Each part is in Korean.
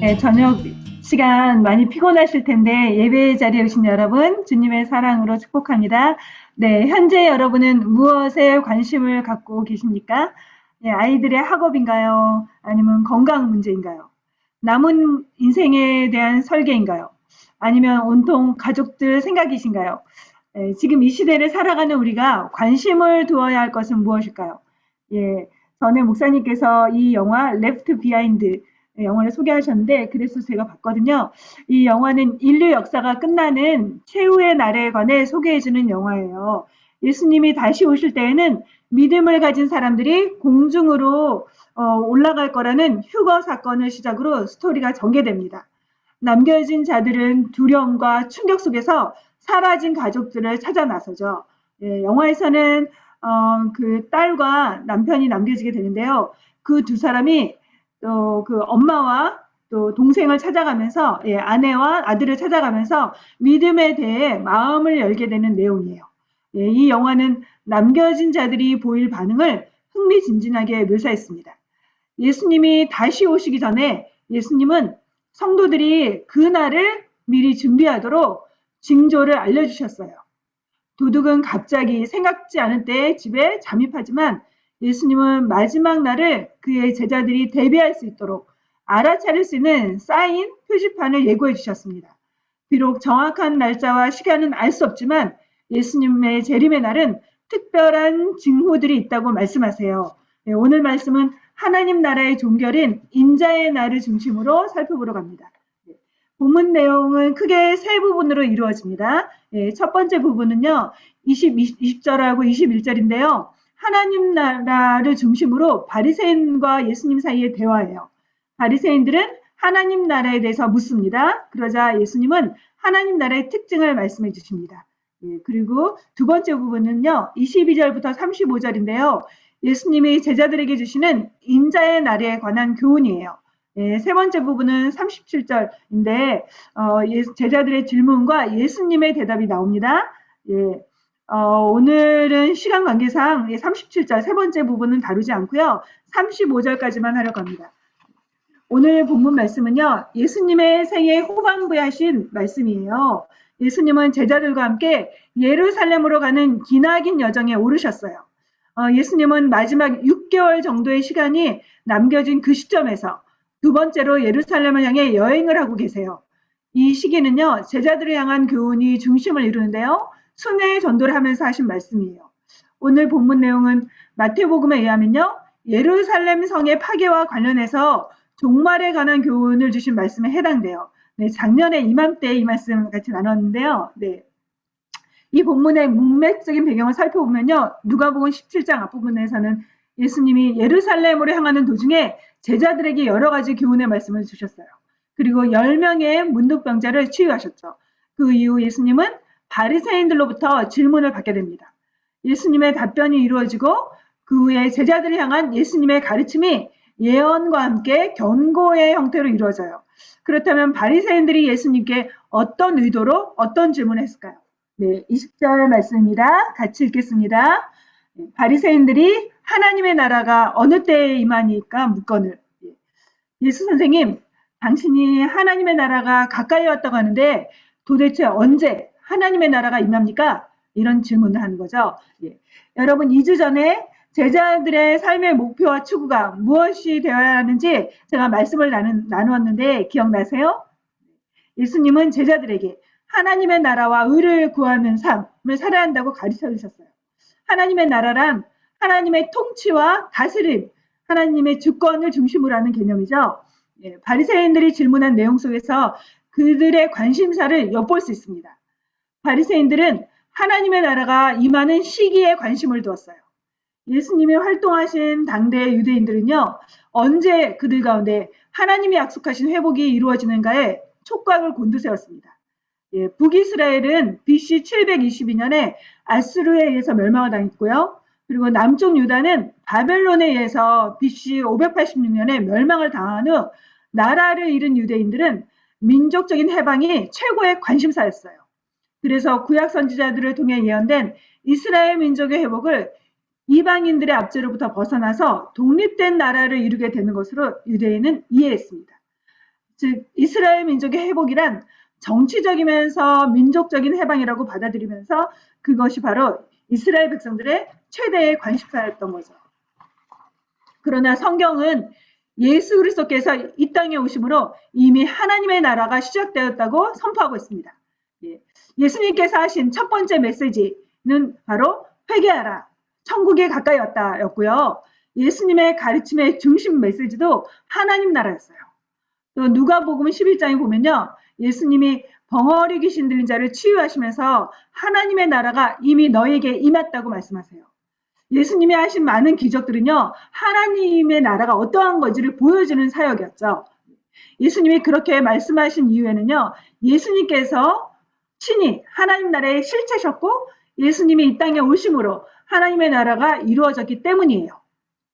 네, 저녁 시간 많이 피곤하실 텐데 예배 자리에 오신 여러분 주님의 사랑으로 축복합니다. 네, 현재 여러분은 무엇에 관심을 갖고 계십니까? 네, 아이들의 학업인가요? 아니면 건강 문제인가요? 남은 인생에 대한 설계인가요? 아니면 온통 가족들 생각이신가요? 네, 지금 이 시대를 살아가는 우리가 관심을 두어야 할 것은 무엇일까요? 예, 전에 목사님께서 이 영화 레프트 비하인드 영화를 소개하셨는데 그래서 제가 봤거든요. 이 영화는 인류 역사가 끝나는 최후의 날에 관해 소개해주는 영화예요. 예수님이 다시 오실 때에는 믿음을 가진 사람들이 공중으로 올라갈 거라는 휴거 사건을 시작으로 스토리가 전개됩니다. 남겨진 자들은 두려움과 충격 속에서 사라진 가족들을 찾아 나서죠. 예, 영화에서는 그 딸과 남편이 남겨지게 되는데요. 그 두 사람이 또 그 엄마와 또 동생을 찾아가면서 예, 아내와 아들을 찾아가면서 믿음에 대해 마음을 열게 되는 내용이에요. 예, 이 영화는 남겨진 자들이 보일 반응을 흥미진진하게 묘사했습니다. 예수님이 다시 오시기 전에 예수님은 성도들이 그날을 미리 준비하도록 징조를 알려주셨어요. 도둑은 갑자기 생각지 않은 때에 집에 잠입하지만 예수님은 마지막 날을 그의 제자들이 대비할 수 있도록 알아차릴 수 있는 사인 표지판을 예고해 주셨습니다. 비록 정확한 날짜와 시간은 알 수 없지만 예수님의 재림의 날은 특별한 징후들이 있다고 말씀하세요. 네, 오늘 말씀은 하나님 나라의 종결인 인자의 날을 중심으로 살펴보러 갑니다. 네, 본문 내용은 크게 세 부분으로 이루어집니다. 예, 첫 번째 부분은요. 20절하고 21절인데요. 하나님 나라를 중심으로 바리새인과 예수님 사이의 대화예요. 바리새인들은 하나님 나라에 대해서 묻습니다. 그러자 예수님은 하나님 나라의 특징을 말씀해 주십니다. 예, 그리고 두 번째 부분은요. 22절부터 35절인데요. 예수님이 제자들에게 주시는 인자의 날에 관한 교훈이에요. 예, 세 번째 부분은 37절인데 제자들의 질문과 예수님의 대답이 나옵니다. 예, 오늘은 시간 관계상 37절 세 번째 부분은 다루지 않고요. 35절까지만 하려고 합니다. 오늘 본문 말씀은요. 예수님의 생애 후반부에 하신 말씀이에요. 예수님은 제자들과 함께 예루살렘으로 가는 기나긴 여정에 오르셨어요. 예수님은 마지막 6개월 정도의 시간이 남겨진 그 시점에서 두 번째로 예루살렘을 향해 여행을 하고 계세요. 이 시기는요. 제자들을 향한 교훈이 중심을 이루는데요. 순회의 전도를 하면서 하신 말씀이에요. 오늘 본문 내용은 마태복음에 의하면요. 예루살렘 성의 파괴와 관련해서 종말에 관한 교훈을 주신 말씀에 해당돼요. 네, 작년에 이맘때 이 말씀 같이 나눴는데요. 네. 이 본문의 문맥적인 배경을 살펴보면요. 누가복음 17장 앞부분에서는 예수님이 예루살렘으로 향하는 도중에 제자들에게 여러 가지 교훈의 말씀을 주셨어요. 그리고 10명의 문둥병자를 치유하셨죠. 그 이후 예수님은 바리새인들로부터 질문을 받게 됩니다. 예수님의 답변이 이루어지고 그 후에 제자들을 향한 예수님의 가르침이 예언과 함께 경고의 형태로 이루어져요. 그렇다면 바리새인들이 예수님께 어떤 의도로 어떤 질문을 했을까요? 네, 20절 말씀입니다. 같이 읽겠습니다. 바리새인들이 하나님의 나라가 어느 때에 임하니까 묻거늘. 예수 선생님, 당신이 하나님의 나라가 가까이 왔다고 하는데 도대체 언제 하나님의 나라가 임합니까? 이런 질문을 하는 거죠. 예. 여러분 2주 전에 제자들의 삶의 목표와 추구가 무엇이 되어야 하는지 제가 말씀을 나누었는데 기억나세요? 예수님은 제자들에게 하나님의 나라와 의를 구하는 삶을 살아야 한다고 가르쳐 주셨어요. 하나님의 나라란 하나님의 통치와 다스림, 하나님의 주권을 중심으로 하는 개념이죠. 예, 바리새인들이 질문한 내용 속에서 그들의 관심사를 엿볼 수 있습니다. 바리새인들은 하나님의 나라가 임하는 시기에 관심을 두었어요. 예수님이 활동하신 당대의 유대인들은요. 언제 그들 가운데 하나님이 약속하신 회복이 이루어지는가에 촉각을 곤두세웠습니다. 예, 북이스라엘은 BC 722년에 아수르에 의해서 멸망을 당했고요. 그리고 남쪽 유다는 바벨론에 의해서 BC 586년에 멸망을 당한 후 나라를 잃은 유대인들은 민족적인 해방이 최고의 관심사였어요. 그래서 구약 선지자들을 통해 예언된 이스라엘 민족의 회복을 이방인들의 압제로부터 벗어나서 독립된 나라를 이루게 되는 것으로 유대인은 이해했습니다. 즉 이스라엘 민족의 회복이란 정치적이면서 민족적인 해방이라고 받아들이면서 그것이 바로 이스라엘 백성들의 최대의 관심사였던 거죠. 그러나 성경은 예수 그리스도께서 이 땅에 오심으로 이미 하나님의 나라가 시작되었다고 선포하고 있습니다. 예수님께서 하신 첫 번째 메시지는 바로 회개하라, 천국에 가까이 왔다였고요. 예수님의 가르침의 중심 메시지도 하나님 나라였어요. 또 누가복음 11장에 보면요. 예수님이 벙어리 귀신 들린 자를 치유하시면서 하나님의 나라가 이미 너에게 임했다고 말씀하세요. 예수님이 하신 많은 기적들은요. 하나님의 나라가 어떠한 건지를 보여주는 사역이었죠. 예수님이 그렇게 말씀하신 이유에는요. 예수님께서 친히 하나님 나라의 실체셨고 예수님이 이 땅에 오심으로 하나님의 나라가 이루어졌기 때문이에요.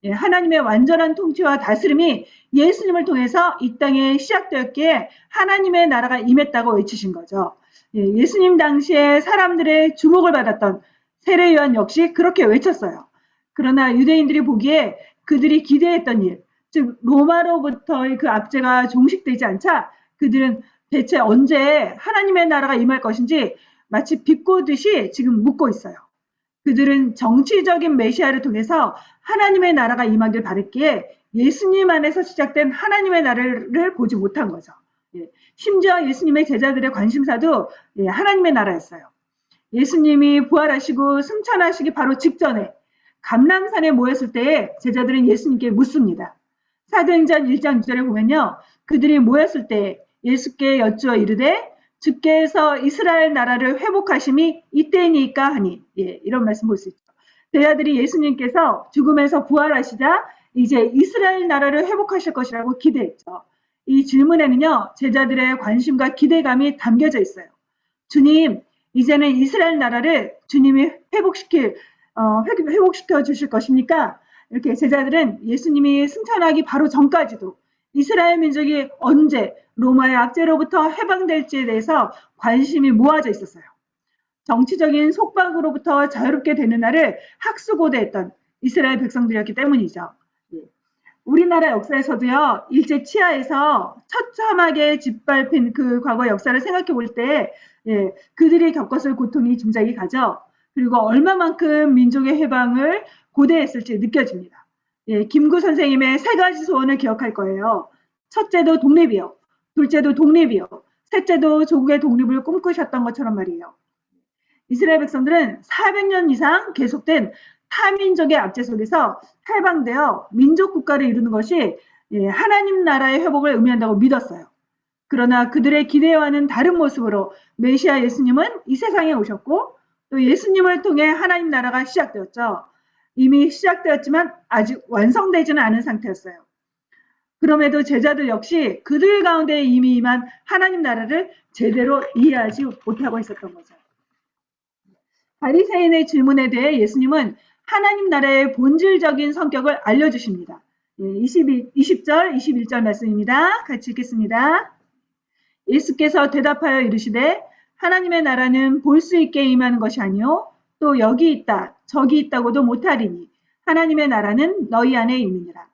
하나님의 완전한 통치와 다스림이 예수님을 통해서 이 땅에 시작되었기에 하나님의 나라가 임했다고 외치신 거죠. 예수님 당시에 사람들의 주목을 받았던 세례 요한 역시 그렇게 외쳤어요. 그러나 유대인들이 보기에 그들이 기대했던 일, 즉 로마로부터의 그 압제가 종식되지 않자 그들은 대체 언제 하나님의 나라가 임할 것인지 마치 비꼬듯이 지금 묻고 있어요. 그들은 정치적인 메시아를 통해서 하나님의 나라가 임하길 바랬기에 예수님 안에서 시작된 하나님의 나라를 보지 못한 거죠. 심지어 예수님의 제자들의 관심사도 하나님의 나라였어요. 예수님이 부활하시고 승천하시기 바로 직전에 감람산에 모였을 때에 제자들은 예수님께 묻습니다. 사도행전 1장 6절에 보면요. 그들이 모였을 때 예수께 여쭈어 이르되 주께서 이스라엘 나라를 회복하심이 이때이니까 하니 이런 말씀 볼 수 있죠. 제자들이 예수님께서 죽음에서 부활하시자 이제 이스라엘 나라를 회복하실 것이라고 기대했죠. 이 질문에는요. 제자들의 관심과 기대감이 담겨져 있어요. 주님, 이제는 이스라엘 나라를 주님이 회복시켜 주실 것입니까? 이렇게 제자들은 예수님이 승천하기 바로 전까지도 이스라엘 민족이 언제 로마의 압제로부터 해방될지에 대해서 관심이 모아져 있었어요. 정치적인 속박으로부터 자유롭게 되는 날을 학수고대했던 이스라엘 백성들이었기 때문이죠. 우리나라 역사에서도요. 일제 치하에서 처참하게 짓밟힌 그 과거 역사를 생각해 볼 때 그들이 겪었을 고통이 짐작이 가죠. 그리고 얼마만큼 민족의 해방을 고대했을지 느껴집니다. 김구 선생님의 세 가지 소원을 기억할 거예요. 첫째도 독립이요. 둘째도 독립이요. 셋째도 조국의 독립을 꿈꾸셨던 것처럼 말이에요. 이스라엘 백성들은 400년 이상 계속된 타민족의 압제 속에서 해방되어 민족 국가를 이루는 것이 하나님 나라의 회복을 의미한다고 믿었어요. 그러나 그들의 기대와는 다른 모습으로 메시아 예수님은 이 세상에 오셨고 또 예수님을 통해 하나님 나라가 시작되었죠. 이미 시작되었지만 아직 완성되지는 않은 상태였어요. 그럼에도 제자들 역시 그들 가운데 이미 임한 하나님 나라를 제대로 이해하지 못하고 있었던 거죠. 바리새인의 질문에 대해 예수님은 하나님 나라의 본질적인 성격을 알려주십니다. 20절, 21절 말씀입니다. 같이 읽겠습니다. 예수께서 대답하여 이르시되 하나님의 나라는 볼 수 있게 임하는 것이 아니요 또 여기 있다 저기 있다고도 못하리니 하나님의 나라는 너희 안에 임이니라.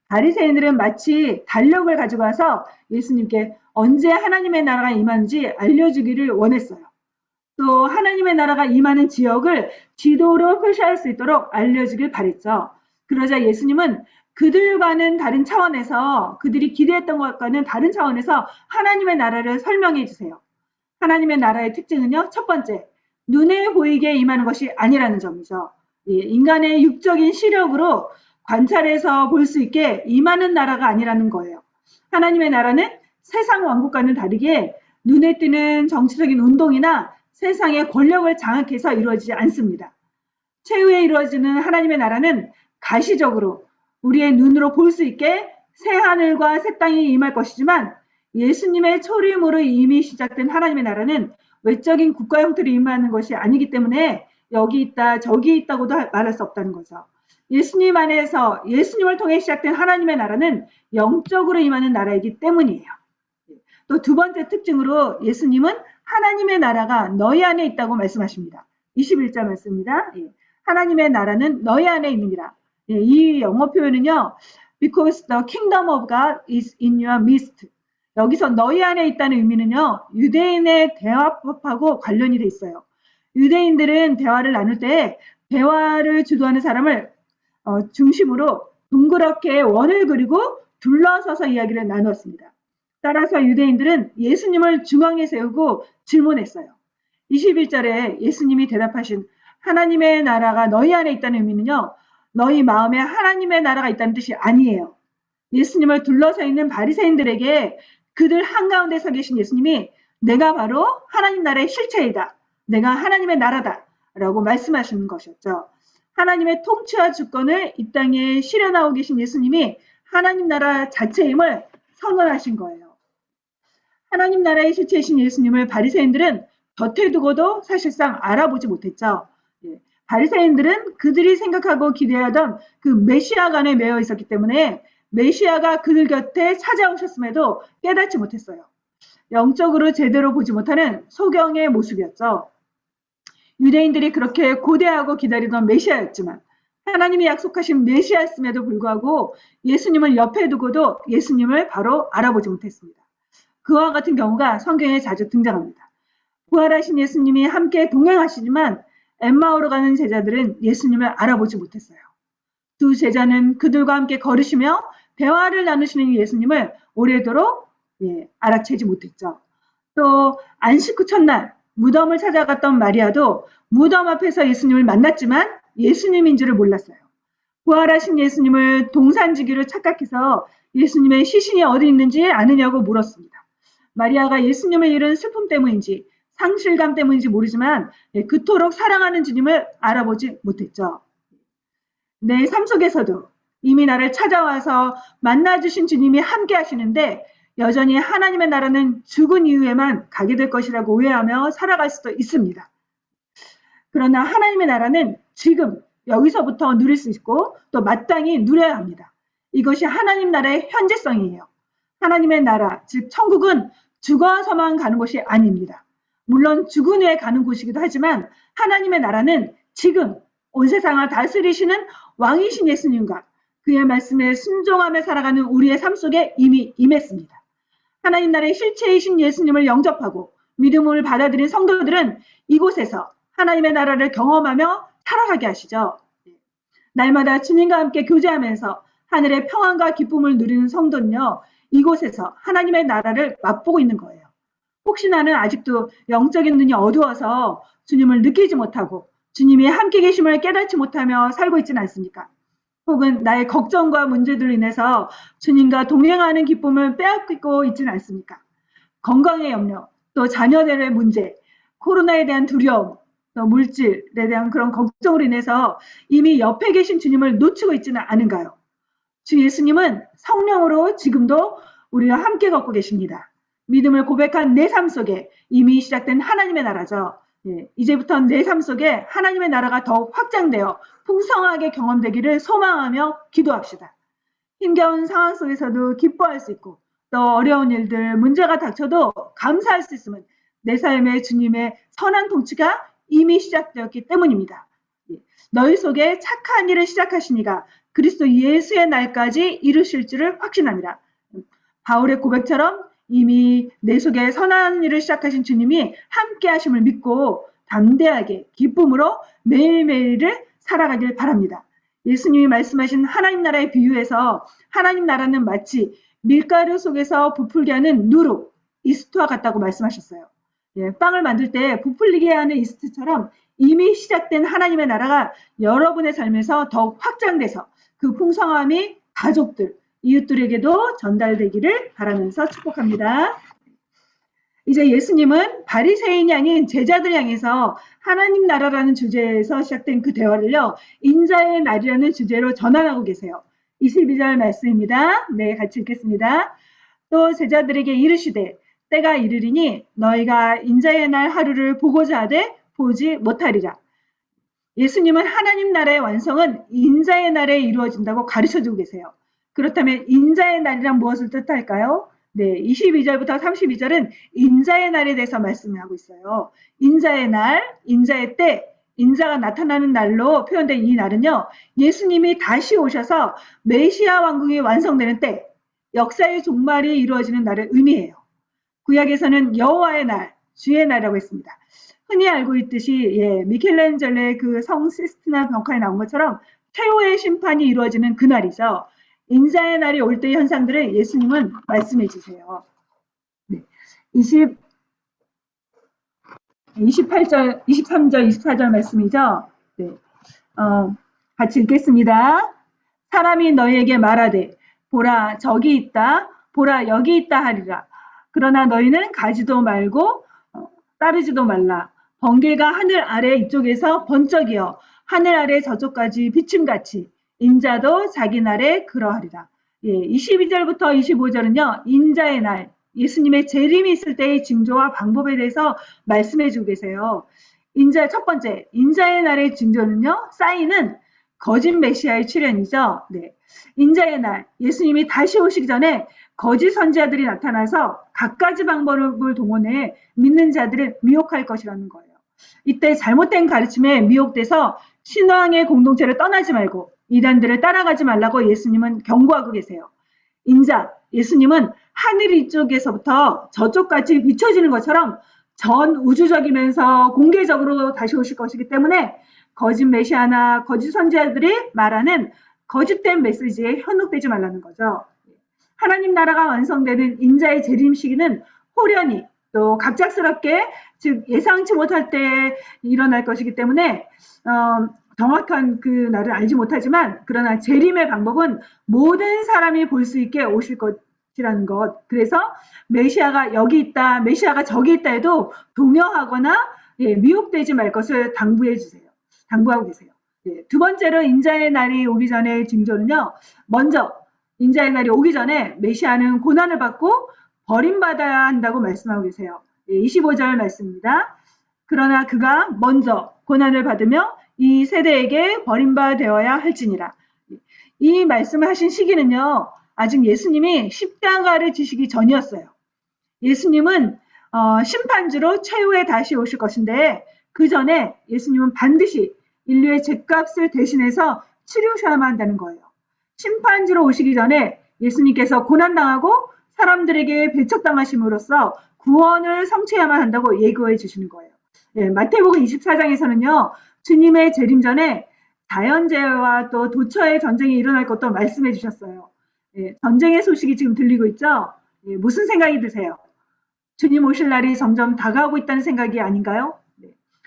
바리새인들은 마치 달력을 가지고 와서 예수님께 언제 하나님의 나라가 임하는지 알려주기를 원했어요. 또 하나님의 나라가 임하는 지역을 지도로 표시할 수 있도록 알려주길 바랬죠. 그러자 예수님은 그들과는 다른 차원에서 그들이 기대했던 것과는 다른 차원에서 하나님의 나라를 설명해 주세요. 하나님의 나라의 특징은요. 첫 번째, 눈에 보이게 임하는 것이 아니라는 점이죠. 인간의 육적인 시력으로 관찰해서 볼 수 있게 임하는 나라가 아니라는 거예요. 하나님의 나라는 세상 왕국과는 다르게 눈에 띄는 정치적인 운동이나 세상의 권력을 장악해서 이루어지지 않습니다. 최후에 이루어지는 하나님의 나라는 가시적으로 우리의 눈으로 볼 수 있게 새 하늘과 새 땅이 임할 것이지만 예수님의 초림으로 이미 시작된 하나님의 나라는 외적인 국가 형태로 임하는 것이 아니기 때문에 여기 있다 저기 있다고도 말할 수 없다는 거죠. 예수님 안에서 예수님을 통해 시작된 하나님의 나라는 영적으로 임하는 나라이기 때문이에요. 또 두 번째 특징으로 예수님은 하나님의 나라가 너희 안에 있다고 말씀하십니다. 21절 말씀입니다. 하나님의 나라는 너희 안에 있느니라. 이 영어 표현은요. Because the kingdom of God is in your midst. 여기서 너희 안에 있다는 의미는요, 유대인의 대화법하고 관련이 돼 있어요. 유대인들은 대화를 나눌 때 대화를 주도하는 사람을 중심으로 동그랗게 원을 그리고 둘러서서 이야기를 나누었습니다. 따라서 유대인들은 예수님을 중앙에 세우고 질문했어요. 21절에 예수님이 대답하신 하나님의 나라가 너희 안에 있다는 의미는요, 너희 마음에 하나님의 나라가 있다는 뜻이 아니에요. 예수님을 둘러서 있는 바리새인들에게 그들 한가운데 서 계신 예수님이 내가 바로 하나님 나라의 실체이다. 내가 하나님의 나라다. 라고 말씀하시는 것이었죠. 하나님의 통치와 주권을 이 땅에 실현하고 계신 예수님이 하나님 나라 자체임을 선언하신 거예요. 하나님 나라의 실체이신 예수님을 바리새인들은 곁에 두고도 사실상 알아보지 못했죠. 바리새인들은 그들이 생각하고 기대하던 그 메시아간에 매여 있었기 때문에 메시아가 그들 곁에 찾아오셨음에도 깨닫지 못했어요. 영적으로 제대로 보지 못하는 소경의 모습이었죠. 유대인들이 그렇게 고대하고 기다리던 메시아였지만 하나님이 약속하신 메시아였음에도 불구하고 예수님을 옆에 두고도 예수님을 바로 알아보지 못했습니다. 그와 같은 경우가 성경에 자주 등장합니다. 부활하신 예수님이 함께 동행하시지만 엠마오로 가는 제자들은 예수님을 알아보지 못했어요. 두 제자는 그들과 함께 걸으시며 대화를 나누시는 예수님을 오래도록 알아채지 못했죠. 또 안식 후 첫날 무덤을 찾아갔던 마리아도 무덤 앞에서 예수님을 만났지만 예수님인 줄을 몰랐어요. 부활하신 예수님을 동산지기로 착각해서 예수님의 시신이 어디 있는지 아느냐고 물었습니다. 마리아가 예수님을 잃은 슬픔 때문인지 상실감 때문인지 모르지만 그토록 사랑하는 주님을 알아보지 못했죠. 내 삶 속에서도 이미 나를 찾아와서 만나주신 주님이 함께 하시는데 여전히 하나님의 나라는 죽은 이후에만 가게 될 것이라고 오해하며 살아갈 수도 있습니다. 그러나 하나님의 나라는 지금 여기서부터 누릴 수 있고 또 마땅히 누려야 합니다. 이것이 하나님 나라의 현재성이에요. 하나님의 나라, 즉 천국은 죽어서만 가는 곳이 아닙니다. 물론 죽은 후에 가는 곳이기도 하지만 하나님의 나라는 지금 온 세상을 다스리시는 왕이신 예수님과 그의 말씀에 순종하며 살아가는 우리의 삶 속에 이미 임했습니다. 하나님 나라의 실체이신 예수님을 영접하고 믿음을 받아들인 성도들은 이곳에서 하나님의 나라를 경험하며 살아가게 하시죠. 날마다 주님과 함께 교제하면서 하늘의 평안과 기쁨을 누리는 성도는요, 이곳에서 하나님의 나라를 맛보고 있는 거예요. 혹시 나는 아직도 영적인 눈이 어두워서 주님을 느끼지 못하고 주님이 함께 계심을 깨닫지 못하며 살고 있지는 않습니까? 혹은 나의 걱정과 문제들로 인해서 주님과 동행하는 기쁨을 빼앗기고 있지는 않습니까? 건강의 염려, 또 자녀들의 문제, 코로나에 대한 두려움, 또 물질에 대한 그런 걱정으로 인해서 이미 옆에 계신 주님을 놓치고 있지는 않은가요? 주 예수님은 성령으로 지금도 우리와 함께 걷고 계십니다. 믿음을 고백한 내 삶 속에 이미 시작된 하나님의 나라죠. 이제부터 내 삶 속에 하나님의 나라가 더욱 확장되어 풍성하게 경험되기를 소망하며 기도합시다. 힘겨운 상황 속에서도 기뻐할 수 있고 또 어려운 일들, 문제가 닥쳐도 감사할 수 있음은 내 삶에 주님의 선한 통치가 이미 시작되었기 때문입니다. 너희 속에 착한 일을 시작하시니가 그리스도 예수의 날까지 이루실 줄을 확신합니다. 바울의 고백처럼 이미 내 속에 선한 일을 시작하신 주님이 함께 하심을 믿고 담대하게 기쁨으로 매일매일을 살아가길 바랍니다. 예수님이 말씀하신 하나님 나라의 비유에서 하나님 나라는 마치 밀가루 속에서 부풀게 하는 누룩, 이스트와 같다고 말씀하셨어요. 빵을 만들 때 부풀리게 하는 이스트처럼 이미 시작된 하나님의 나라가 여러분의 삶에서 더욱 확장돼서 그 풍성함이 가족들, 이웃들에게도 전달되기를 바라면서 축복합니다. 이제 예수님은 바리새인이 아닌 제자들 향해서 하나님 나라라는 주제에서 시작된 그 대화를요, 인자의 날이라는 주제로 전환하고 계세요. 22절 말씀입니다. 네, 같이 읽겠습니다. 또 제자들에게 이르시되 때가 이르리니 너희가 인자의 날 하루를 보고자 하되 보지 못하리라. 예수님은 하나님 나라의 완성은 인자의 날에 이루어진다고 가르쳐주고 계세요. 그렇다면 인자의 날이란 무엇을 뜻할까요? 네, 22절부터 32절은 인자의 날에 대해서 말씀하고 있어요. 인자의 날, 인자의 때, 인자가 나타나는 날로 표현된 이 날은요, 예수님이 다시 오셔서 메시아 왕국이 완성되는 때, 역사의 종말이 이루어지는 날을 의미해요. 구약에서는 여호와의 날, 주의 날이라고 했습니다. 흔히 알고 있듯이 미켈란젤로의 그 성 시스티나 벽화에 나온 것처럼 최후의 심판이 이루어지는 그날이죠. 인자의 날이 올 때의 현상들을 예수님은 말씀해 주세요. 네. 28절, 23절, 24절 말씀이죠. 네. 같이 읽겠습니다. 사람이 너희에게 말하되 보라 저기 있다 보라 여기 있다 하리라. 그러나 너희는 가지도 말고 따르지도 말라. 번개가 하늘 아래 이쪽에서 번쩍이어 하늘 아래 저쪽까지 비침같이 인자도 자기 날에 그러하리라. 22절부터 25절은요. 인자의 날, 예수님의 재림이 있을 때의 징조와 방법에 대해서 말씀해 주고 계세요. 인자 첫 번째, 인자의 날의 징조는요. 사인은 거짓 메시아의 출현이죠. 네. 인자의 날, 예수님이 다시 오시기 전에 거짓 선지자들이 나타나서 갖가지 방법을 동원해 믿는 자들을 미혹할 것이라는 거예요. 이때 잘못된 가르침에 미혹돼서 신앙의 공동체를 떠나지 말고 이단들을 따라가지 말라고 예수님은 경고하고 계세요. 인자, 예수님은 하늘 이쪽에서부터 저쪽까지 비춰지는 것처럼 전 우주적이면서 공개적으로 다시 오실 것이기 때문에 거짓 메시아나 거짓 선지자들이 말하는 거짓된 메시지에 현혹되지 말라는 거죠. 하나님 나라가 완성되는 인자의 재림 시기는 호련히 또 갑작스럽게 즉 예상치 못할 때 일어날 것이기 때문에 정확한 그 날을 알지 못하지만 그러나 재림의 방법은 모든 사람이 볼 수 있게 오실 것이라는 것. 그래서 메시아가 여기 있다, 메시아가 저기 있다 해도 동요하거나 미혹되지 말 것을 당부해 주세요. 당부하고 계세요. 두 번째로 인자의 날이 오기 전의 징조는요. 먼저 인자의 날이 오기 전에 메시아는 고난을 받고 버림받아야 한다고 말씀하고 계세요. 25절 말씀입니다. 그러나 그가 먼저 고난을 받으며 이 세대에게 버림받아야 할지니라. 이 말씀을 하신 시기는요. 아직 예수님이 십자가를 지시기 전이었어요. 예수님은 심판주로 최후에 다시 오실 것인데 그 전에 예수님은 반드시 인류의 죗값을 대신해서 치르셔야만 한다는 거예요. 심판주로 오시기 전에 예수님께서 고난당하고 사람들에게 배척당하심으로써 구원을 성취해야만 한다고 예고해 주시는 거예요. 마태복음 24장에서는요. 주님의 재림 전에 자연재해와 또 도처의 전쟁이 일어날 것도 말씀해 주셨어요. 전쟁의 소식이 지금 들리고 있죠? 무슨 생각이 드세요? 주님 오실 날이 점점 다가오고 있다는 생각이 아닌가요?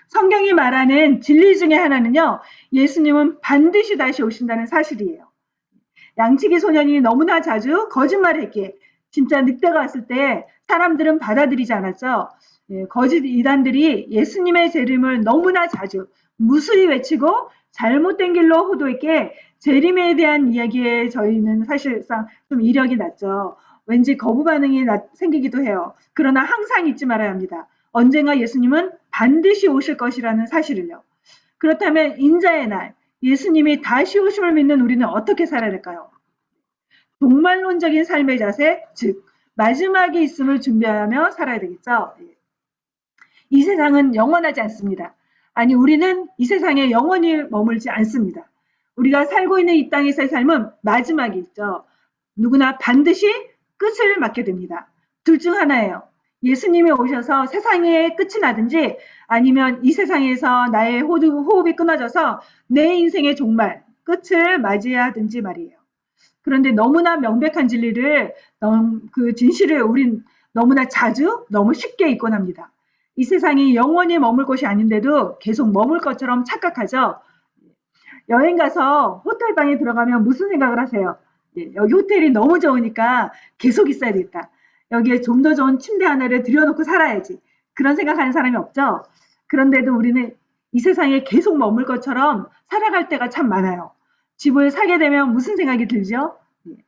성경이 말하는 진리 중에 하나는요. 예수님은 반드시 다시 오신다는 사실이에요. 양치기 소년이 너무나 자주 거짓말을 했기에 진짜 늑대가 왔을 때 사람들은 받아들이지 않았죠. 거짓 이단들이 예수님의 재림을 너무나 자주 무수히 외치고 잘못된 길로 호도했기에 재림에 대한 이야기에 저희는 사실상 좀 이력이 났죠. 왠지 거부 반응이 생기기도 해요. 그러나 항상 잊지 말아야 합니다. 언젠가 예수님은 반드시 오실 것이라는 사실을요. 그렇다면 인자의 날, 예수님이 다시 오심을 믿는 우리는 어떻게 살아야 될까요? 종말론적인 삶의 자세, 즉 마지막에 있음을 준비하며 살아야 되겠죠. 이 세상은 영원하지 않습니다. 아니 우리는 이 세상에 영원히 머물지 않습니다. 우리가 살고 있는 이 땅에서의 삶은 마지막이 있죠. 누구나 반드시 끝을 맞게 됩니다. 둘 중 하나예요. 예수님이 오셔서 세상의 끝이 나든지 아니면 이 세상에서 나의 호흡이 끊어져서 내 인생의 종말, 끝을 맞이하든지 말이에요. 그런데 너무나 명백한 진리를, 그 진실을 우린 너무나 자주 너무 쉽게 잊곤 합니다. 이 세상이 영원히 머물 곳이 아닌데도 계속 머물 것처럼 착각하죠. 여행 가서 호텔방에 들어가면 무슨 생각을 하세요? 여기 호텔이 너무 좋으니까 계속 있어야 되겠다. 여기에 좀 더 좋은 침대 하나를 들여놓고 살아야지. 그런 생각하는 사람이 없죠. 그런데도 우리는 이 세상에 계속 머물 것처럼 살아갈 때가 참 많아요. 집을 사게 되면 무슨 생각이 들죠?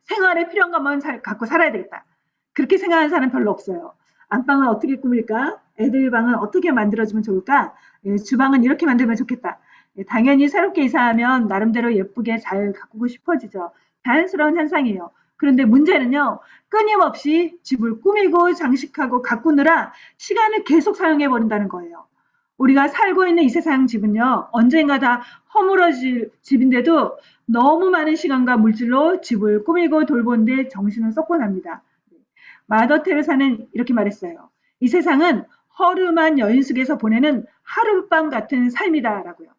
생활에 필요한 것만 갖고 살아야 되겠다. 그렇게 생각하는 사람 별로 없어요. 안방은 어떻게 꾸밀까? 애들 방은 어떻게 만들어주면 좋을까? 주방은 이렇게 만들면 좋겠다. 당연히 새롭게 이사하면 나름대로 예쁘게 잘 가꾸고 싶어지죠. 자연스러운 현상이에요. 그런데 문제는요. 끊임없이 집을 꾸미고 장식하고 가꾸느라 시간을 계속 사용해 버린다는 거예요. 우리가 살고 있는 이 세상 집은요, 언젠가 다 허물어질 집인데도 너무 많은 시간과 물질로 집을 꾸미고 돌보는데 정신을 쏟고 납니다. 마더 테레사는 이렇게 말했어요. 이 세상은 허름한 여인 속에서 보내는 하룻밤 같은 삶이다라고요.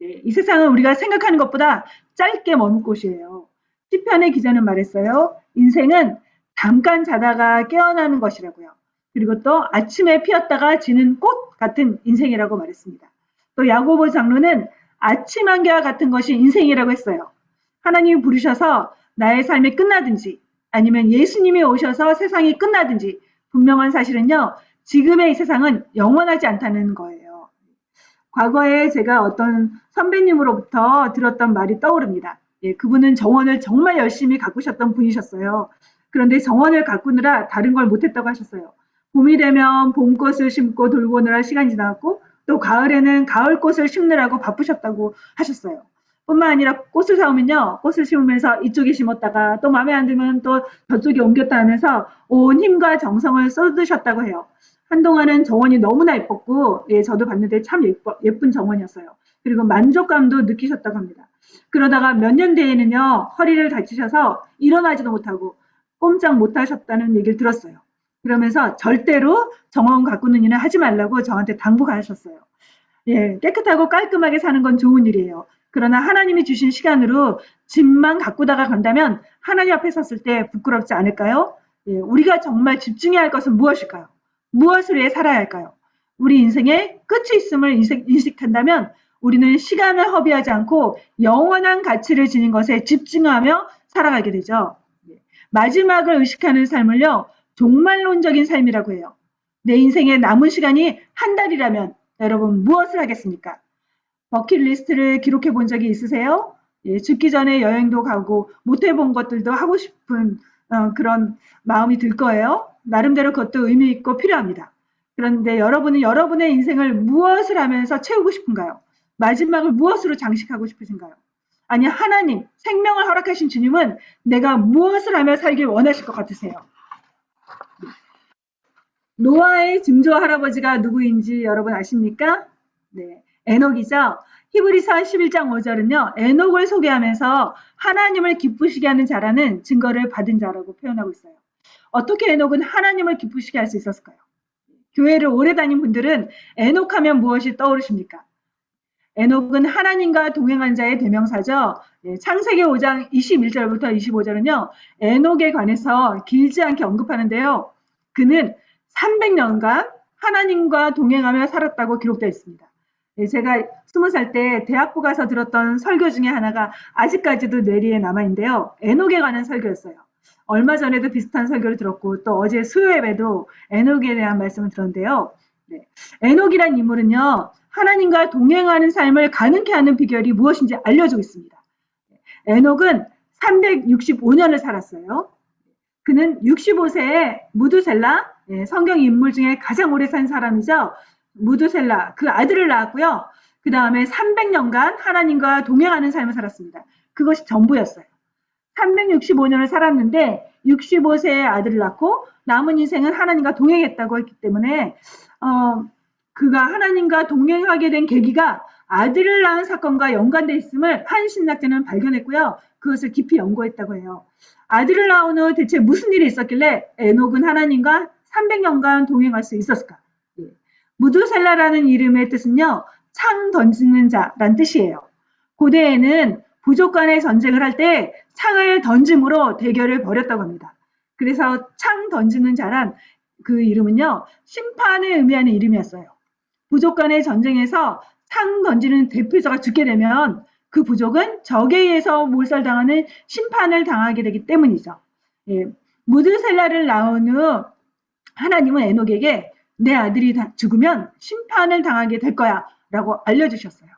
네, 이 세상은 우리가 생각하는 것보다 짧게 머문 곳이에요. 시편의 기자는 말했어요. 인생은 잠깐 자다가 깨어나는 것이라고요. 그리고 또 아침에 피었다가 지는 꽃 같은 인생이라고 말했습니다. 또 야고보 장로는 아침 안개와 같은 것이 인생이라고 했어요. 하나님이 부르셔서 나의 삶이 끝나든지 아니면 예수님이 오셔서 세상이 끝나든지 분명한 사실은요. 지금의 이 세상은 영원하지 않다는 거예요. 과거에 제가 어떤 선배님으로부터 들었던 말이 떠오릅니다. 예, 그분은 정원을 정말 열심히 가꾸셨던 분이셨어요. 그런데 정원을 가꾸느라 다른 걸 못했다고 하셨어요. 봄이 되면 봄꽃을 심고 돌보느라 시간이 지나갔고 또 가을에는 가을꽃을 심느라고 바쁘셨다고 하셨어요. 뿐만 아니라 꽃을 사오면요. 꽃을 심으면서 이쪽에 심었다가 또 마음에 안 들면 또 저쪽에 옮겼다 하면서 온 힘과 정성을 쏟으셨다고 해요. 한동안은 정원이 너무나 예뻤고 예, 저도 봤는데 참 예쁜 정원이었어요. 그리고 만족감도 느끼셨다고 합니다. 그러다가 몇 년 뒤에는요. 허리를 다치셔서 일어나지도 못하고 꼼짝 못하셨다는 얘기를 들었어요. 그러면서 절대로 정원 가꾸는 일은 하지 말라고 저한테 당부가 하셨어요. 예, 깨끗하고 깔끔하게 사는 건 좋은 일이에요. 그러나 하나님이 주신 시간으로 집만 가꾸다가 간다면 하나님 앞에 섰을 때 부끄럽지 않을까요? 예, 우리가 정말 집중해야 할 것은 무엇일까요? 무엇을 위해 살아야 할까요? 우리 인생에 끝이 있음을 인식한다면 우리는 시간을 허비하지 않고 영원한 가치를 지닌 것에 집중하며 살아가게 되죠. 마지막을 의식하는 삶을요. 종말론적인 삶이라고 해요. 내 인생의 남은 시간이 한 달이라면 여러분 무엇을 하겠습니까? 버킷리스트를 기록해 본 적이 있으세요? 예, 죽기 전에 여행도 가고 못 해본 것들도 하고 싶은 그런 마음이 들 거예요. 나름대로 그것도 의미 있고 필요합니다. 그런데 여러분은 여러분의 인생을 무엇을 하면서 채우고 싶은가요? 마지막을 무엇으로 장식하고 싶으신가요? 아니 하나님, 생명을 허락하신 주님은 내가 무엇을 하며 살길 원하실 것 같으세요? 노아의 증조 할아버지가 누구인지 여러분 아십니까? 네, 에녹이죠. 히브리서 11장 5절은요. 에녹을 소개하면서 하나님을 기쁘시게 하는 자라는 증거를 받은 자라고 표현하고 있어요. 어떻게 에녹은 하나님을 기쁘시게 할 수 있었을까요? 교회를 오래 다닌 분들은 에녹하면 무엇이 떠오르십니까? 에녹은 하나님과 동행한 자의 대명사죠. 창세기 5장 21절부터 25절은요. 에녹에 관해서 길지 않게 언급하는데요. 그는 300년간 하나님과 동행하며 살았다고 기록되어 있습니다. 제가 20살 때 대학부 가서 들었던 설교 중에 하나가 아직까지도 뇌리에 남아있는데요. 에녹에 관한 설교였어요. 얼마 전에도 비슷한 설교를 들었고 또 어제 수요예배도 에녹에 대한 말씀을 들었는데요. 네. 에녹이란 인물은요. 하나님과 동행하는 삶을 가능케 하는 비결이 무엇인지 알려주고 있습니다. 에녹은 365년을 살았어요. 그는 65세에 무두셀라, 성경 인물 중에 가장 오래 산 사람이죠. 무두셀라, 그 아들을 낳았고요. 그 다음에 300년간 하나님과 동행하는 삶을 살았습니다. 그것이 전부였어요. 365년을 살았는데 65세에 아들을 낳고 남은 인생은 하나님과 동행했다고 했기 때문에 그가 하나님과 동행하게 된 계기가 아들을 낳은 사건과 연관되어 있음을 한 신학자는 발견했고요. 그것을 깊이 연구했다고 해요. 아들을 낳은 후 대체 무슨 일이 있었길래 에녹은 하나님과 300년간 동행할 수 있었을까? 무두셀라라는 이름의 뜻은요. 창 던지는 자란 뜻이에요. 고대에는 부족 간의 전쟁을 할 때 창을 던짐으로 대결을 벌였다고 합니다. 그래서 창 던지는 자란 그 이름은요. 심판을 의미하는 이름이었어요. 부족 간의 전쟁에서 창 던지는 대표자가 죽게 되면 그 부족은 적에 의해서 몰살당하는 심판을 당하게 되기 때문이죠. 예, 무드셀라를 낳은 후 하나님은 에녹에게 내 아들이 죽으면 심판을 당하게 될 거야 라고 알려주셨어요.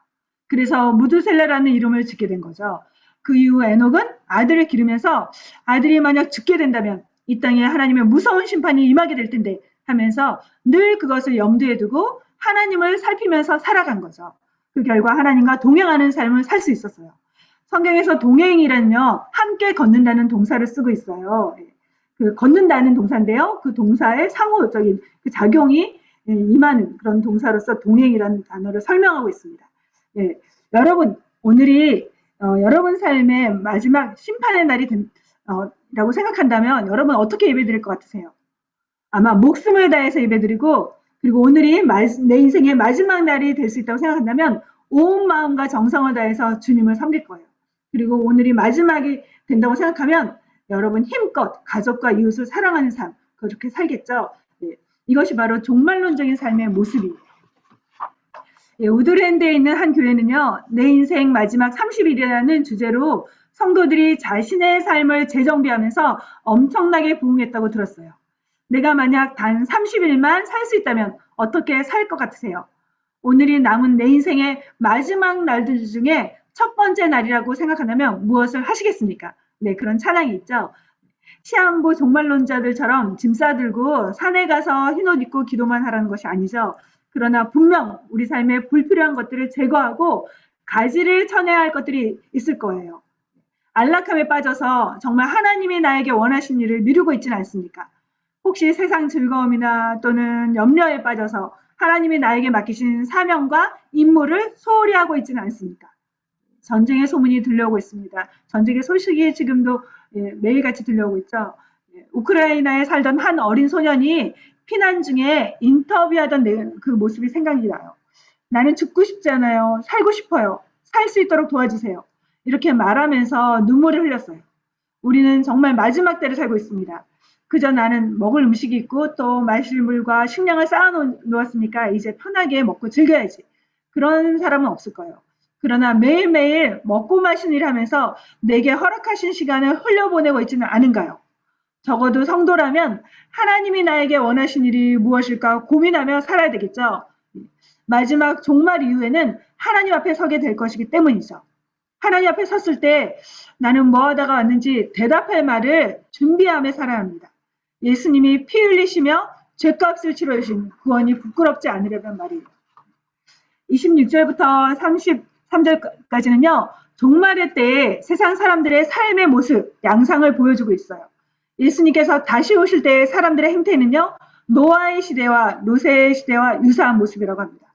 그래서 무드셀라라는 이름을 짓게 된 거죠. 그 이후 에녹은 아들을 기르면서 아들이 만약 죽게 된다면 이 땅에 하나님의 무서운 심판이 임하게 될 텐데 하면서 늘 그것을 염두에 두고 하나님을 살피면서 살아간 거죠. 그 결과 하나님과 동행하는 삶을 살 수 있었어요. 성경에서 동행이란요. 함께 걷는다는 동사를 쓰고 있어요. 그 걷는다는 동사인데요. 그 동사의 상호적인 그 작용이 임하는 그런 동사로서 동행이라는 단어를 설명하고 있습니다. 예, 여러분, 오늘이 여러분 삶의 마지막 심판의 날이 라고 생각한다면 여러분 어떻게 예배드릴 것 같으세요? 아마 목숨을 다해서 예배드리고, 그리고 오늘이 내 인생의 마지막 날이 될 수 있다고 생각한다면 온 마음과 정성을 다해서 주님을 섬길 거예요. 그리고 오늘이 마지막이 된다고 생각하면 여러분 힘껏 가족과 이웃을 사랑하는 삶, 그렇게 살겠죠. 예, 이것이 바로 종말론적인 삶의 모습이에요. 예, 우드랜드에 있는 한 교회는요, 내 인생 마지막 30일이라는 주제로 성도들이 자신의 삶을 재정비하면서 엄청나게 부흥했다고 들었어요. 내가 만약 단 30일만 살 수 있다면 어떻게 살 것 같으세요? 오늘이 남은 내 인생의 마지막 날들 중에 첫 번째 날이라고 생각한다면 무엇을 하시겠습니까? 네, 그런 찬양이 있죠. 시한부 종말론자들처럼 짐 싸들고 산에 가서 흰옷 입고 기도만 하라는 것이 아니죠. 그러나 분명 우리 삶에 불필요한 것들을 제거하고 가지를 쳐내야 할 것들이 있을 거예요. 안락함에 빠져서 정말 하나님이 나에게 원하신 일을 미루고 있지는 않습니까? 혹시 세상 즐거움이나 또는 염려에 빠져서 하나님이 나에게 맡기신 사명과 임무를 소홀히 하고 있지는 않습니까? 전쟁의 소문이 들려오고 있습니다. 전쟁의 소식이 지금도 매일같이 들려오고 있죠. 우크라이나에 살던 한 어린 소년이 피난 중에 인터뷰하던 그 모습이 생각이 나요. 나는 죽고 싶지 않아요. 살고 싶어요. 살 수 있도록 도와주세요. 이렇게 말하면서 눈물을 흘렸어요. 우리는 정말 마지막 때를 살고 있습니다. 그저 나는 먹을 음식이 있고 또 마실 물과 식량을 쌓아놓았으니까 이제 편하게 먹고 즐겨야지. 그런 사람은 없을 거예요. 그러나 매일매일 먹고 마신 일 하면서 내게 허락하신 시간을 흘려보내고 있지는 않은가요? 적어도 성도라면 하나님이 나에게 원하신 일이 무엇일까 고민하며 살아야 되겠죠. 마지막 종말 이후에는 하나님 앞에 서게 될 것이기 때문이죠. 하나님 앞에 섰을 때 나는 뭐 하다가 왔는지 대답할 말을 준비하며 살아야 합니다. 예수님이 피 흘리시며 죄값을 치러주신 구원이 부끄럽지 않으려면 말이에요. 26절부터 33절까지는요. 종말의 때에 세상 사람들의 삶의 모습, 양상을 보여주고 있어요. 예수님께서 다시 오실 때의 사람들의 행태는요. 노아의 시대와 노세의 시대와 유사한 모습이라고 합니다.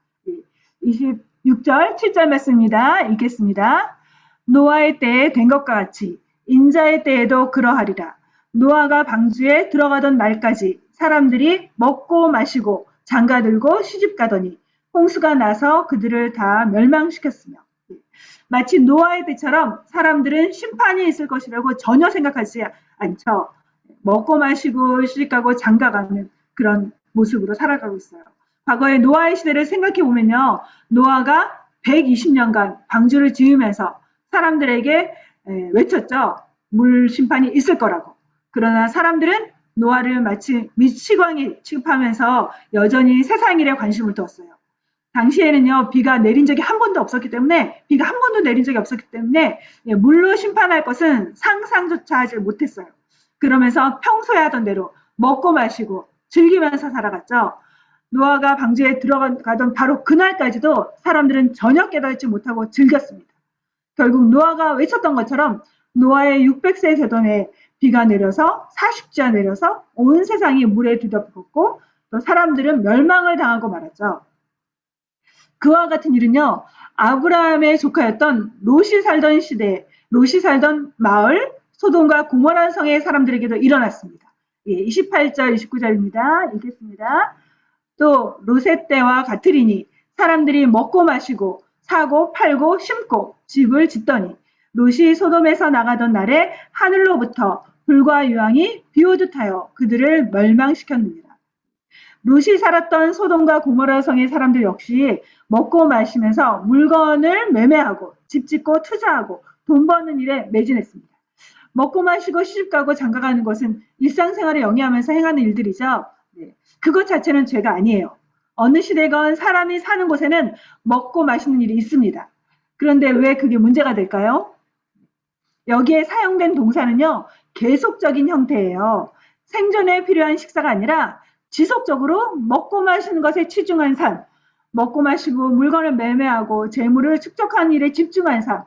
26절, 7절 말씀입니다. 읽겠습니다. 노아의 때에 된 것과 같이 인자의 때에도 그러하리라. 노아가 방주에 들어가던 날까지 사람들이 먹고 마시고 장가들고 시집가더니 홍수가 나서 그들을 다 멸망시켰으며, 마치 노아의 때처럼 사람들은 심판이 있을 것이라고 전혀 생각하지 않죠. 먹고 마시고 시집가고 장가가는 그런 모습으로 살아가고 있어요. 과거의 노아의 시대를 생각해 보면요. 노아가 120년간 방주를 지으면서 사람들에게 외쳤죠. 물 심판이 있을 거라고. 그러나 사람들은 노아를 마치 미치광이 취급하면서 여전히 세상 일에 관심을 두었어요. 당시에는요, 비가 내린 적이 한 번도 없었기 때문에, 비가 한 번도 내린 적이 없었기 때문에, 물로 심판할 것은 상상조차 하지 못했어요. 그러면서 평소에 하던 대로 먹고 마시고 즐기면서 살아갔죠. 노아가 방주에 들어가던 바로 그날까지도 사람들은 전혀 깨닫지 못하고 즐겼습니다. 결국 노아가 외쳤던 것처럼 노아의 600세 되던 해 비가 내려서 40주가 내려서 온 세상이 물에 뒤덮였고 또 사람들은 멸망을 당하고 말았죠. 그와 같은 일은요. 아브라함의 조카였던 롯이 살던 시대, 롯이 살던 마을, 소돔과 고모라 성의 사람들에게도 일어났습니다. 28절, 29절입니다. 읽겠습니다. 또 롯의 때와 같으리니 사람들이 먹고 마시고 사고 팔고 심고 집을 짓더니 롯이 소돔에서 나가던 날에 하늘로부터 불과 유황이 비오듯 하여 그들을 멸망시켰느니라. 롯이 살았던 소돔과 고모라 성의 사람들 역시 먹고 마시면서 물건을 매매하고 집 짓고 투자하고 돈 버는 일에 매진했습니다. 먹고 마시고 시집가고 장가가는 것은 일상생활에 영위하면서 행하는 일들이죠. 그것 자체는 죄가 아니에요. 어느 시대건 사람이 사는 곳에는 먹고 마시는 일이 있습니다. 그런데 왜 그게 문제가 될까요? 여기에 사용된 동사는요. 계속적인 형태예요. 생존에 필요한 식사가 아니라 지속적으로 먹고 마시는 것에 치중한 삶, 먹고 마시고 물건을 매매하고 재물을 축적하는 일에 집중한 삶,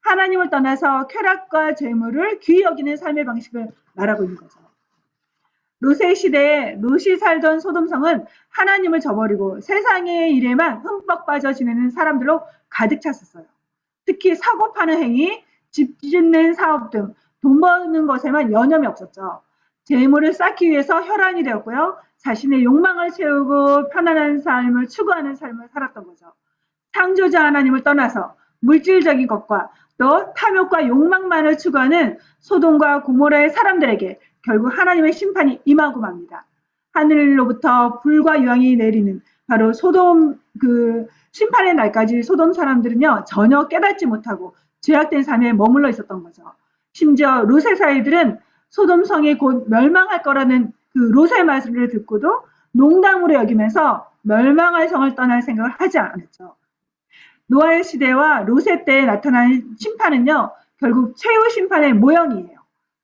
하나님을 떠나서 쾌락과 재물을 귀히 여기는 삶의 방식을 말하고 있는 거죠. 롯의 시대에 롯이 살던 소돔성은 하나님을 저버리고 세상의 일에만 흠뻑 빠져 지내는 사람들로 가득 찼었어요. 특히 사고 파는 행위, 집 짓는 사업 등 돈 버는 것에만 여념이 없었죠. 재물을 쌓기 위해서 혈안이 되었고요. 자신의 욕망을 채우고 편안한 삶을 추구하는 삶을 살았던 거죠. 창조자 하나님을 떠나서 물질적인 것과 또 탐욕과 욕망만을 추구하는 소돔과 고모라의 사람들에게 결국 하나님의 심판이 임하고 맙니다. 하늘로부터 불과 유황이 내리는 바로 소돔 심판의 날까지 소돔 사람들은요 전혀 깨닫지 못하고 죄악된 삶에 머물러 있었던 거죠. 심지어 롯의 사이들은 소돔 성이 곧 멸망할 거라는 그 롯의 말을 듣고도 농담으로 여기면서 멸망할 성을 떠날 생각을 하지 않았죠. 노아의 시대와 롯의 때에 나타난 심판은요, 결국 최후 심판의 모형이에요.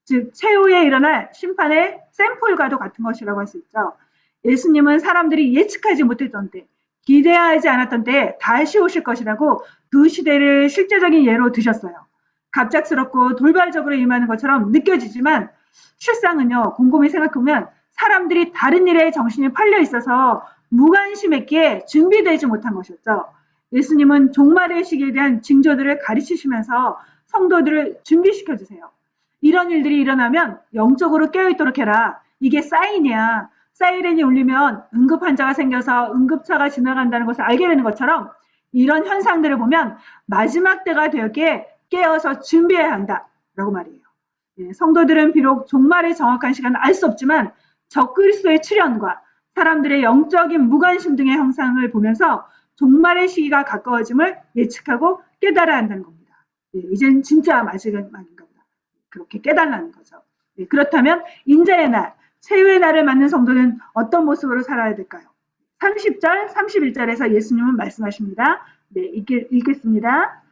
즉, 최후에 일어날 심판의 샘플과도 같은 것이라고 할 수 있죠. 예수님은 사람들이 예측하지 못했던 때, 기대하지 않았던 때에 다시 오실 것이라고 두 시대를 실제적인 예로 드셨어요. 갑작스럽고 돌발적으로 임하는 것처럼 느껴지지만 실상은요, 곰곰이 생각해보면 사람들이 다른 일에 정신이 팔려 있어서 무관심했기에 준비되지 못한 것이었죠. 예수님은 종말의 시기에 대한 징조들을 가르치시면서 성도들을 준비시켜 주세요. 이런 일들이 일어나면 영적으로 깨어있도록 해라. 이게 사인이야. 사이렌이 울리면 응급 환자가 생겨서 응급차가 지나간다는 것을 알게 되는 것처럼 이런 현상들을 보면 마지막 때가 되었기에 깨어서 준비해야 한다라고 말이에요. 예, 성도들은 비록 종말의 정확한 시간을 알 수 없지만 적그리스도의 출현과 사람들의 영적인 무관심 등의 형상을 보면서 종말의 시기가 가까워짐을 예측하고 깨달아야 한다는 겁니다. 예, 이젠 진짜 마지막인가 보다. 그렇게 깨달라는 거죠. 예, 그렇다면 인자의 날, 최후의 날을 맞는 성도는 어떤 모습으로 살아야 될까요? 30절, 31절에서 예수님은 말씀하십니다. 네, 읽겠습니다.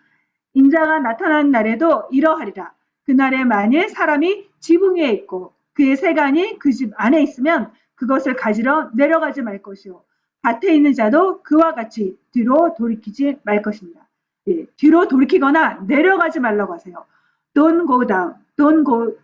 인자가 나타나는 날에도 이러하리라. 그날에 만일 사람이 지붕 위에 있고 그의 세간이 그 집 안에 있으면 그것을 가지러 내려가지 말 것이요. 밭에 있는 자도 그와 같이 뒤로 돌이키지 말 것입니다. 예, 뒤로 돌이키거나 내려가지 말라고 하세요. Don't go down, don't go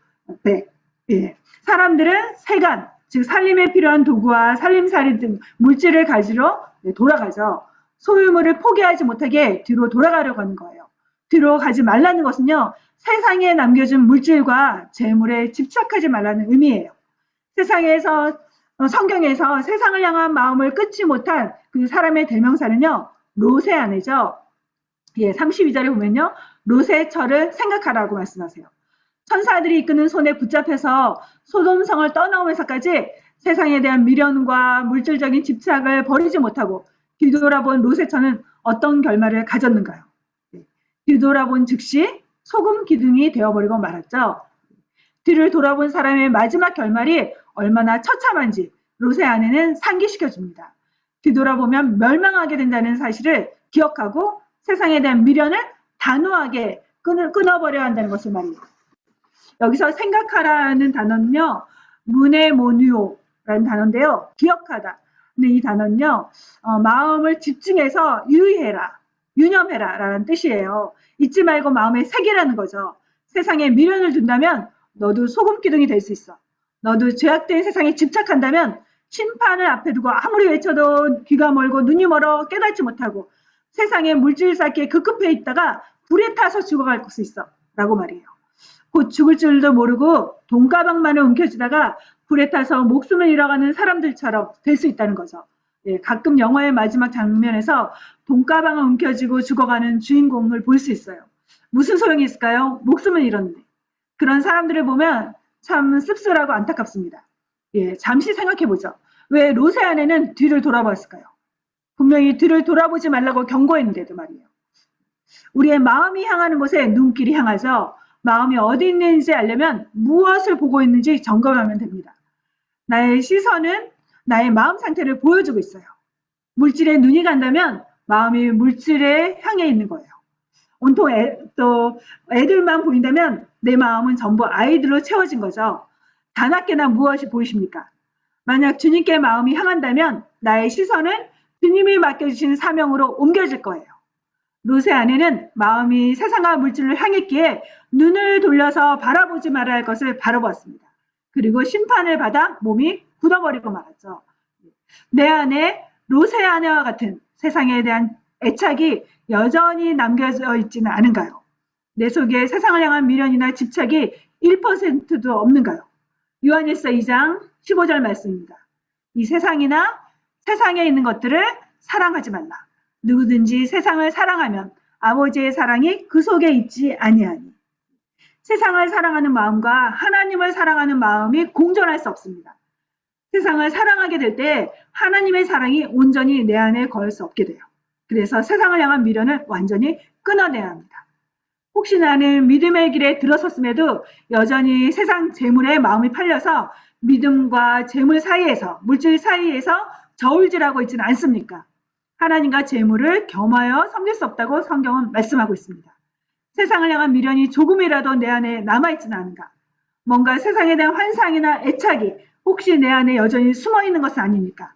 back. 예, 사람들은 세간, 즉 살림에 필요한 도구와 살림살이 등 물질을 가지러 돌아가죠. 소유물을 포기하지 못하게 뒤로 돌아가려고 하는 거예요. 뒤로 가지 말라는 것은요. 세상에 남겨진 물질과 재물에 집착하지 말라는 의미예요. 세상에서 성경에서 세상을 향한 마음을 끊지 못한 그 사람의 대명사는요. 롯의 아내죠. 예, 32절에 보면요. 롯의 철을 생각하라고 말씀하세요. 천사들이 이끄는 손에 붙잡혀서 소돔성을 떠나오면서까지 세상에 대한 미련과 물질적인 집착을 버리지 못하고 뒤돌아본 롯의 처는 어떤 결말을 가졌는가요? 뒤돌아본 즉시 소금 기둥이 되어버리고 말았죠. 뒤를 돌아본 사람의 마지막 결말이 얼마나 처참한지 롯의 아내는 상기시켜줍니다. 뒤돌아보면 멸망하게 된다는 사실을 기억하고 세상에 대한 미련을 단호하게 끊어버려야 한다는 것을 말이에요. 여기서 생각하라는 단어는요. 무네모뉴오라는 단어인데요. 기억하다. 근데 이 단어는요. 마음을 집중해서 유의해라. 유념해라 라는 뜻이에요. 잊지 말고 마음에 새기라는 거죠. 세상에 미련을 둔다면 너도 소금 기둥이 될 수 있어. 너도 죄악된 세상에 집착한다면 심판을 앞에 두고 아무리 외쳐도 귀가 멀고 눈이 멀어 깨닫지 못하고 세상에 물질 쌓기에 급급해 있다가 불에 타서 죽어갈 수 있어 라고 말이에요. 곧 죽을 줄도 모르고 돈가방만을 움켜쥐다가 불에 타서 목숨을 잃어가는 사람들처럼 될 수 있다는 거죠. 예, 가끔 영화의 마지막 장면에서 돈가방을 움켜쥐고 죽어가는 주인공을 볼 수 있어요. 무슨 소용이 있을까요? 목숨을 잃었는데. 그런 사람들을 보면 참 씁쓸하고 안타깝습니다. 예, 잠시 생각해보죠. 왜 롯의 아내는 뒤를 돌아봤을까요? 분명히 뒤를 돌아보지 말라고 경고했는데도 말이에요. 우리의 마음이 향하는 곳에 눈길이 향하죠. 마음이 어디 있는지 알려면 무엇을 보고 있는지 점검하면 됩니다. 나의 시선은 나의 마음 상태를 보여주고 있어요. 물질에 눈이 간다면 마음이 물질에 향해 있는 거예요. 온통 애들만 보인다면 내 마음은 전부 아이들로 채워진 거죠. 다나께나 무엇이 보이십니까? 만약 주님께 마음이 향한다면 나의 시선은 주님이 맡겨주신 사명으로 옮겨질 거예요. 롯의 아내는 마음이 세상과 물질을 향했기에 눈을 돌려서 바라보지 말아야 할 것을 바라보았습니다. 그리고 심판을 받아 몸이 굳어버리고 말았죠. 내 안에 롯의 아내와 같은 세상에 대한 애착이 여전히 남겨져 있지는 않은가요? 내 속에 세상을 향한 미련이나 집착이 1%도 없는가요? 요한일서 2장 15절 말씀입니다. 이 세상이나 세상에 있는 것들을 사랑하지 말라. 누구든지 세상을 사랑하면 아버지의 사랑이 그 속에 있지 아니하니. 세상을 사랑하는 마음과 하나님을 사랑하는 마음이 공존할 수 없습니다. 세상을 사랑하게 될 때 하나님의 사랑이 온전히 내 안에 거할 수 없게 돼요. 그래서 세상을 향한 미련을 완전히 끊어내야 합니다. 혹시 나는 믿음의 길에 들어섰음에도 여전히 세상 재물에 마음이 팔려서 믿음과 재물 사이에서, 물질 사이에서 저울질하고 있지는 않습니까? 하나님과 재물을 겸하여 섬길 수 없다고 성경은 말씀하고 있습니다. 세상을 향한 미련이 조금이라도 내 안에 남아있지는 않은가? 뭔가 세상에 대한 환상이나 애착이 혹시 내 안에 여전히 숨어있는 것은 아닙니까?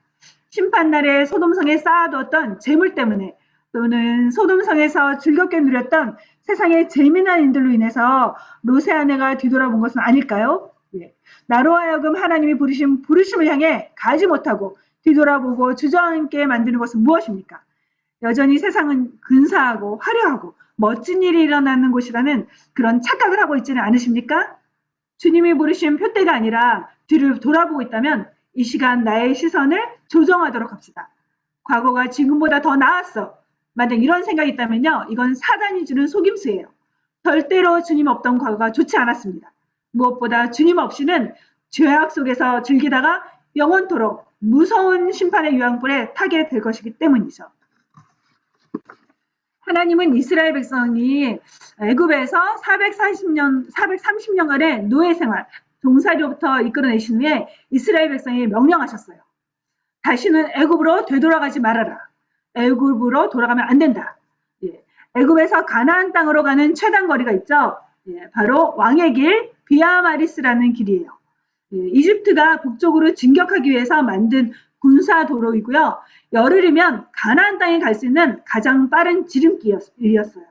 심판날에 소돔성에 쌓아두었던 재물 때문에 또는 소돔성에서 즐겁게 누렸던 세상의 재미난 일들로 인해서 롯의 아내가 뒤돌아본 것은 아닐까요? 예. 나로 하여금 하나님이 부르신 부르심을 향해 가지 못하고 뒤돌아보고 주저앉게 만드는 것은 무엇입니까? 여전히 세상은 근사하고 화려하고 멋진 일이 일어나는 곳이라는 그런 착각을 하고 있지는 않으십니까? 주님이 부르신 표대가 아니라 뒤를 돌아보고 있다면 이 시간 나의 시선을 조정하도록 합시다. 과거가 지금보다 더 나았어. 만약 이런 생각이 있다면요. 이건 사단이 주는 속임수예요. 절대로 주님 없던 과거가 좋지 않았습니다. 무엇보다 주님 없이는 죄악 속에서 즐기다가 영원토록 무서운 심판의 유황불에 타게 될 것이기 때문이죠. 하나님은 이스라엘 백성이 애굽에서 430년간의 노예 생활, 종살이로부터 이끌어내신 후에 이스라엘 백성이 명령하셨어요. 다시는 애굽으로 되돌아가지 말아라. 애굽으로 돌아가면 안 된다. 예. 애굽에서 가나안 땅으로 가는 최단 거리가 있죠. 예. 바로 왕의 길 비아마리스라는 길이에요. 예. 이집트가 북쪽으로 진격하기 위해서 만든 군사 도로이고요. 열흘이면 가나안 땅에 갈 수 있는 가장 빠른 지름길이었어요.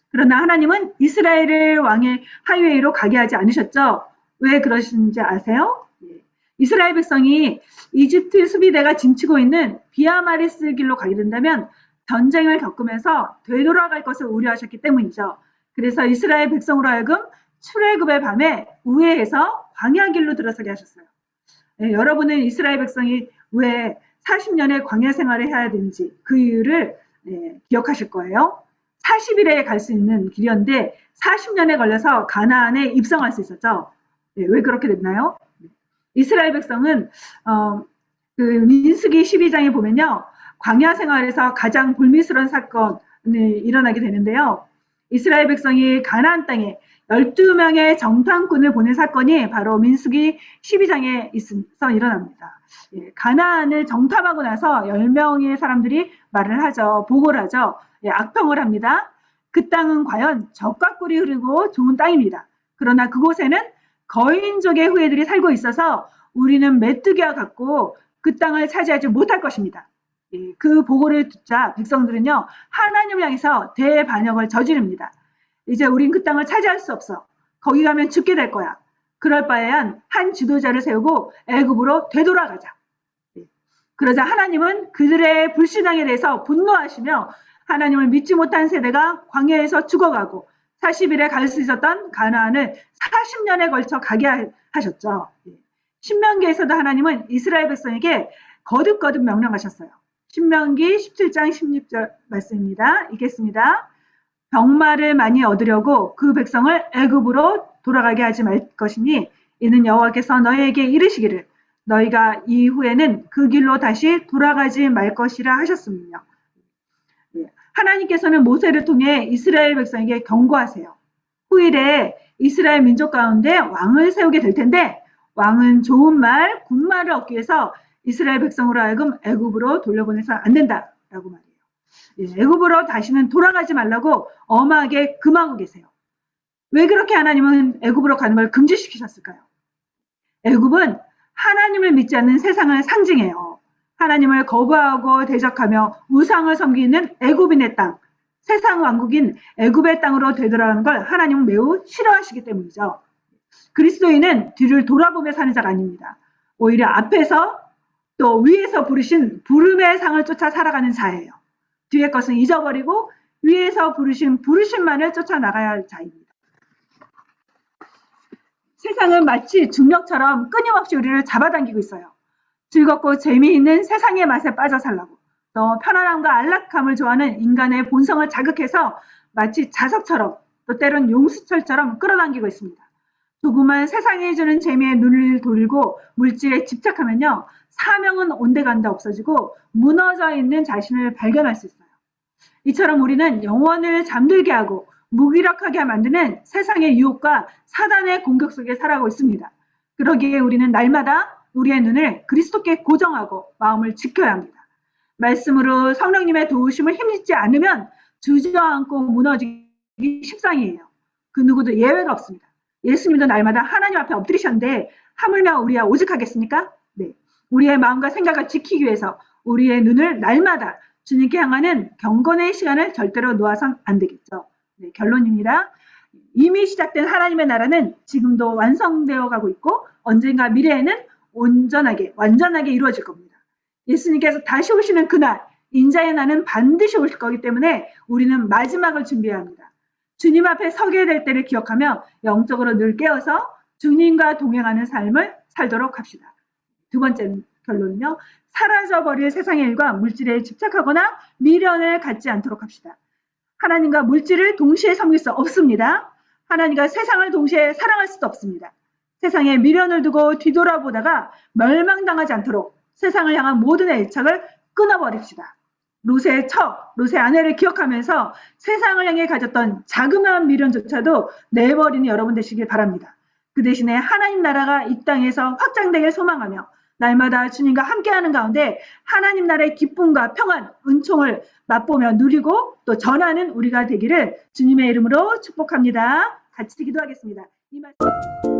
그러나 하나님은 이스라엘을 왕의 하이웨이로 가게 하지 않으셨죠. 왜 그러시는지 아세요? 예. 이스라엘 백성이 이집트 수비대가 진치고 있는 비아마리스 길로 가게 된다면 전쟁을 겪으면서 되돌아갈 것을 우려하셨기 때문이죠. 그래서 이스라엘 백성으로 하여금 출애굽의 밤에 우회해서 광야 길로 들어서게 하셨어요. 예, 여러분은 이스라엘 백성이 왜 40년의 광야 생활을 해야 되는지 그 이유를 기억하실 거예요. 40일에 갈 수 있는 길이었는데 40년에 걸려서 가나안에 입성할 수 있었죠. 네, 왜 그렇게 됐나요? 이스라엘 백성은 그 민수기 12장에 보면요. 광야 생활에서 가장 불미스러운 사건이 일어나게 되는데요. 이스라엘 백성이 가나안 땅에 12명의 정탐꾼을 보낸 사건이 바로 민수기 12장에 있어서 일어납니다. 예, 가나안을 정탐하고 나서 10명의 사람들이 말을 하죠. 보고를 하죠. 예, 악평을 합니다. 그 땅은 과연 젖과 꿀이 흐르고 좋은 땅입니다. 그러나 그곳에는 거인족의 후예들이 살고 있어서 우리는 메뚜기와 같고 그 땅을 차지하지 못할 것입니다. 예, 그 보고를 듣자 백성들은요. 하나님을 향해서 대반역을 저지릅니다. 이제 우린 그 땅을 차지할 수 없어. 거기 가면 죽게 될 거야. 그럴 바에야 한 지도자를 세우고 애굽으로 되돌아가자. 그러자 하나님은 그들의 불신앙에 대해서 분노하시며 하나님을 믿지 못한 세대가 광야에서 죽어가고 40일에 갈 수 있었던 가나안을 40년에 걸쳐 가게 하셨죠. 신명기에서도 하나님은 이스라엘 백성에게 거듭거듭 명령하셨어요. 신명기 17장 16절 말씀입니다. 읽겠습니다. 병마를 많이 얻으려고 그 백성을 애굽으로 돌아가게 하지 말 것이니 이는 여호와께서 너희에게 이르시기를 너희가 이후에는 그 길로 다시 돌아가지 말 것이라 하셨으며 하나님께서는 모세를 통해 이스라엘 백성에게 경고하세요. 후일에 이스라엘 민족 가운데 왕을 세우게 될 텐데 왕은 좋은 말, 군말을 얻기 위해서 이스라엘 백성으로 하여금 애굽으로 돌려보내서 안 된다라고 말해요. 애굽으로 다시는 돌아가지 말라고 엄하게 금하고 계세요. 왜 그렇게 하나님은 애굽으로 가는 걸 금지시키셨을까요? 애굽은 하나님을 믿지 않는 세상을 상징해요. 하나님을 거부하고 대적하며 우상을 섬기는 애굽인의 땅, 세상 왕국인 애굽의 땅으로 되돌아가는 걸 하나님은 매우 싫어하시기 때문이죠. 그리스도인은 뒤를 돌아보며 사는 자가 아닙니다. 오히려 앞에서 또 위에서 부르신 부름의 상을 쫓아 살아가는 자예요. 뒤의 것은 잊어버리고 위에서 부르신 부르심만을 쫓아 나가야 할 자입니다. 세상은 마치 중력처럼 끊임없이 우리를 잡아당기고 있어요. 즐겁고 재미있는 세상의 맛에 빠져 살라고, 또 편안함과 안락함을 좋아하는 인간의 본성을 자극해서 마치 자석처럼, 또 때론 용수철처럼 끌어당기고 있습니다. 조그만 세상이 주는 재미에 눈을 돌리고 물질에 집착하면요, 사명은 온데간데 없어지고 무너져 있는 자신을 발견할 수 있어요. 이처럼 우리는 영혼을 잠들게 하고 무기력하게 만드는 세상의 유혹과 사단의 공격 속에 살아가고 있습니다. 그러기에 우리는 날마다 우리의 눈을 그리스도께 고정하고 마음을 지켜야 합니다. 말씀으로 성령님의 도우심을 힘입지 않으면 주저앉고 무너지기 십상이에요. 그 누구도 예외가 없습니다. 예수님도 날마다 하나님 앞에 엎드리셨는데 하물며 우리야 오직하겠습니까? 네. 우리의 마음과 생각을 지키기 위해서 우리의 눈을 날마다 주님께 향하는 경건의 시간을 절대로 놓아선 안 되겠죠. 네, 결론입니다. 이미 시작된 하나님의 나라는 지금도 완성되어 가고 있고 언젠가 미래에는 완전하게 이루어질 겁니다. 예수님께서 다시 오시는 그날, 인자의 날은 반드시 오실 거기 때문에 우리는 마지막을 준비해야 합니다. 주님 앞에 서게 될 때를 기억하며 영적으로 늘 깨어서 주님과 동행하는 삶을 살도록 합시다. 두 번째 결론은요. 사라져버릴 세상의 일과 물질에 집착하거나 미련을 갖지 않도록 합시다. 하나님과 물질을 동시에 섬길 수 없습니다. 하나님과 세상을 동시에 사랑할 수도 없습니다. 세상에 미련을 두고 뒤돌아보다가 멸망당하지 않도록 세상을 향한 모든 애착을 끊어버립시다. 롯의 아내를 기억하면서 세상을 향해 가졌던 자그마한 미련조차도 내버리는 여러분 되시길 바랍니다. 그 대신에 하나님 나라가 이 땅에서 확장되길 소망하며 날마다 주님과 함께하는 가운데 하나님 나라의 기쁨과 평안, 은총을 맛보며 누리고 또 전하는 우리가 되기를 주님의 이름으로 축복합니다. 같이 기도하겠습니다. 이 말씀...